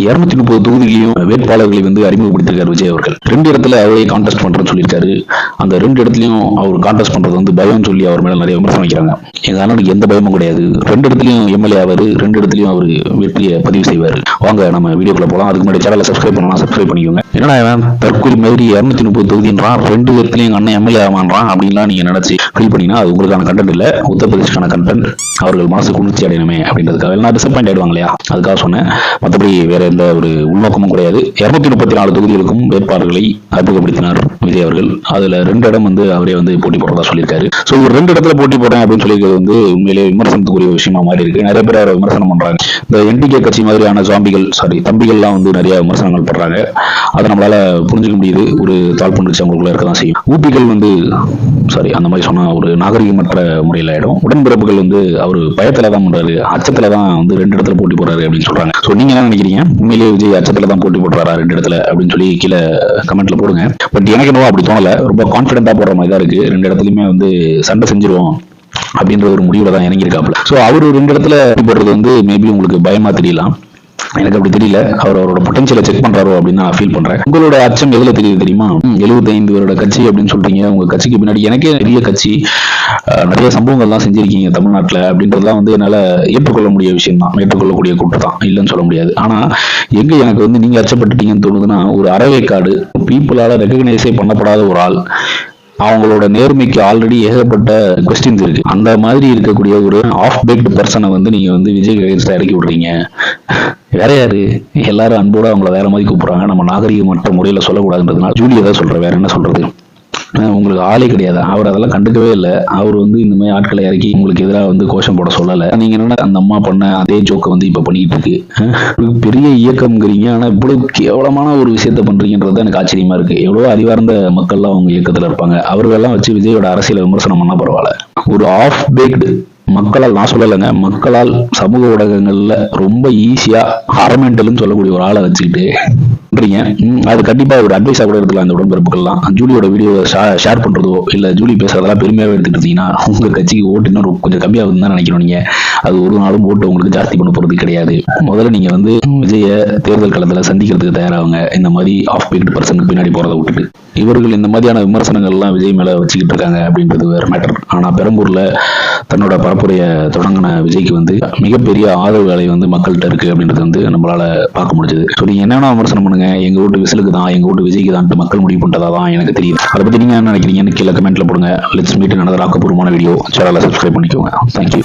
230 தொகுதிகளையும் வேட்பாளர்களை வந்து அறிமுகப்படுத்திருக்காரு விஜய் அவர்கள். 2 இடத்துல அவரே கான்டெஸ்ட் பண்றேன்னு சொல்லியிருக்காரு. அந்த 2 இடத்துலயும் அவர் கான்டெஸ்ட் பண்றது வந்து பயம் சொல்லி அவர் மேல நிறைய விமர்சனம் வைக்கிறாங்க. எங்க அண்ணனுக்கு எந்த பயமும் கிடையாது, 2 இடத்துலயும் எம்எல்ஏ ஆவாரு, 2 இடத்துலயும் அவரு வெற்றியை பதிவு செய்வாரு. வாங்க நம்ம வீடியோக்குள்ள போலாம். அதுக்கு முன்னாடி சேனலை சப்ஸ்கிரைப் பண்ணலாம், சப்ஸ்கிரைப் பண்ணிக்கோங்க. என்னடா தற்கொலை மாதிரி 230 தொகுதின்றான், 2 இடத்துலயும் எங்க அண்ணன் எம்எல்ஏ ஆவான்றான் அப்படின்லாம் நீங்க நினைச்சு ஃபீல் பண்ணீங்கன்னா அது உங்களுக்கான கண்டென்ட் இல்ல, உத்தரப்பிரதேஷ்கான கண்டென்ட். அவர்கள் மனசு குளிர்ச்சி அடையணுமே அப்படின்றதுக்காக எல்லாம் டிசப்பாயிண்ட் ஆயிடுவாங்க இல்லையா, அதுக்காக சொன்னேன். மற்றபடி வேற எந்த ஒரு உள்நோக்கமும் கிடையாது. 234 தொகுதிகளுக்கும் வேட்பாளர்களை அறிமுகப்படுத்தினார் விஜய் அவர்கள். அதுல 2 இடம் வந்து அவரே வந்து போட்டி போடுறதா சொல்லியிருக்காரு. ஸோ ஒரு 2 இடத்துல போட்டி போடுறேன் அப்படின்னு சொல்லியிருக்கிறது வந்து உண்மையிலேயே விமர்சனத்துக்குரிய விஷயமா மாதிரி இருக்கு. நிறைய பேர் அவரை விமர்சனம் பண்றாங்க. இந்த என்டிகே கட்சி மாதிரியான தம்பிகள்லாம் வந்து நிறைய விமர்சனங்கள் பண்றாங்க. அதை நம்மளால புரிஞ்சுக்க முடியுது. ஒரு தாழ்ப்புணர்ச்சி அவங்களுக்குள்ள இருக்கதான் செய்யும். ஊபிகள் வந்து அந்த மாதிரி சொன்னா ஒரு நாகரிகமற்ற முறையில் ஆயிடும். உடன்பிறப்புகள் வந்து அவர் பயத்துல தான் பண்றாரு, அச்சத்துல தான் வந்து 2 இடத்துல போட்டி போடுறாரு அப்படின்னு சொல்றாங்க. ஸோ நீங்க என்ன நினைக்கிறீங்க? உண்மையிலேயே விஜய் அச்சத்துல தான் போட்டி போடுறாரா 2 இடத்துல அப்படின்னு சொல்லி கீழே கமெண்ட்ல போடுங்க. பட் எனக்கு என்னவோ அப்படி தோணல. ரொம்ப கான்பிடென்டா போடுற மாதிரி தான் இருக்கு. 2 இடத்துலயுமே வந்து சண்டை செஞ்சிருவோம் அப்படின்ற ஒரு முடிவுல தான் இறங்கியிருக்காப்புல. ஸோ அவர் 2 இடத்துல போடுறது வந்து மேபி உங்களுக்கு பயமா தெரியலாம், எனக்கு அப்படி தெரியல. அவரோட பொட்டன்ஷியலை செக் பண்றாரோ அப்படின்னு நான் ஃபீல் பண்றேன். உங்களோட அச்சம் எதுல தெரியுது தெரியுமா? 75 வருட கட்சி அப்படின்னு சொல்றீங்க. உங்க கட்சிக்கு பின்னாடி எனக்கே பெரிய கட்சி, நிறைய சம்பவங்கள்லாம் செஞ்சிருக்கீங்க தமிழ்நாட்டுல அப்படின்றதுலாம் வந்து என்னால ஏற்றுக்கொள்ள முடிய விஷயம் தான், ஏற்றுக்கொள்ளக்கூடிய கூட்டு தான், இல்லைன்னு சொல்ல முடியாது. ஆனா எங்க எனக்கு வந்து நீங்க அச்சப்பட்டுட்டீங்கன்னு தோணுதுன்னா, ஒரு அறவேக்காடு பீப்புளால ரெகக்னைஸே பண்ணப்படாத ஒரு ஆள், அவங்களோட நேர்மைக்கு ஆல்ரெடி ஏகப்பட்ட கொஸ்டின்ஸ் இருக்கு. அந்த மாதிரி இருக்கக்கூடிய ஒரு ஆஃப் பேக்டு பர்சனை வந்து நீங்க வந்து விஜய் அகைன்ஸ்டா இறக்கி விடுறீங்க. வேற யாரு? எல்லாரும் அன்போட அவங்கள வேற மாதிரி கூப்பிடுறாங்க. நம்ம நாகரிகமற்ற முறையில சொல்லக்கூடாதுன்றதுனால ஜூலி தான் சொல்றேன், வேற என்ன சொல்றது? உங்களுக்கு ஆளே கிடையாது. அவர் அதெல்லாம் கண்டுக்கவே இல்லை. அவர் வந்து இந்த மாதிரி ஆட்களை இறக்கி உங்களுக்கு எதிராக வந்து கோஷம் போட சொல்லலை. நீங்க என்ன அந்த அம்மா பண்ண அதே ஜோக்கை வந்து இப்ப பண்ணிட்டு இருக்கு. பெரிய இயக்கம்ங்கிறீங்க, ஆனா இவ்வளவு கேவலமான ஒரு விஷயத்த பண்றீங்கன்றது எனக்கு ஆச்சரியமா இருக்கு. எவ்வளவு அறிவார்ந்த மக்கள்லாம் அவங்க இயக்கத்துல இருப்பாங்க. அவர்களெல்லாம் வச்சு விஜயோட அரசியலை விமர்சனம் பண்ணா பரவாயில்ல. ஒரு ஆஃப் பேக்டு மக்களால், நான் சொல்லலைங்க, மக்களால் சமூக ஊடகங்கள்ல ரொம்ப ஈஸியா அரமெண்டல்னு சொல்லக்கூடிய ஒரு ஆளை வச்சுக்கிட்டு அது கண்டிப்பா ஒரு அட்வைஸா கூட இருக்கலாம். இந்த உடன்பிறப்புகள்லாம் ஜூலியோட வீடியோ ஷேர் பண்றதோ இல்ல ஜூலி பேசுறதெல்லாம் பெருமையாவே எடுத்துட்டு இருந்தீங்கன்னா உங்க கட்சிக்கு ஓட்டு இன்னும் கொஞ்சம் கம்மியாகுதுன்னு தான் நினைக்கணும். நீங்க அது ஒரு நாளும் ஓட்டு உங்களுக்கு ஜாஸ்தி பண்ண போறது கிடையாது. முதல்ல நீங்க வந்து விஜய தேர்தல் களத்துல சந்திக்கிறதுக்கு தயாராகுங்க. இந்த மாதிரி ஆஃப் பேக்டு பர்சனுக்கு பின்னாடி போறதை விட்டுட்டு இவர்கள் இந்த மாதிரியான விமர்சனங்கள் எல்லாம் விஜய் மேல வச்சுக்கிட்டு இருக்காங்க அப்படின்றது வேற மேட்டர். ஆனா பெரம்பூர்ல தன்னோட பரப்புரைய தொடங்கின விஜய்க்கு வந்து மிகப்பெரிய ஆதரவு வேலை வந்து மக்கள்கிட்ட இருக்கு அப்படின்றது வந்து நம்மளால பார்க்க முடிஞ்சது. ஸோ நீங்க என்னென்ன விமர்சனம் பண்ணுங்க, எங்க வீட்டு விசிலுக்கு தான், எங்க வீட்டு விஜய்க்கு தான் மக்கள் முடிவு பண்றதா தான் எனக்கு தெரியும். அதை பத்தி நீங்க என்ன நினைக்கிறீங்கன்னு கீழே கமெண்ட்ல போடுங்க. லெட்ஸ் மீட் another ஆக்கப்பூர்வமான வீடியோ. சேனலை சப்ஸ்கிரைப் பண்ணிக்கோங்க. தேங்க்யூ.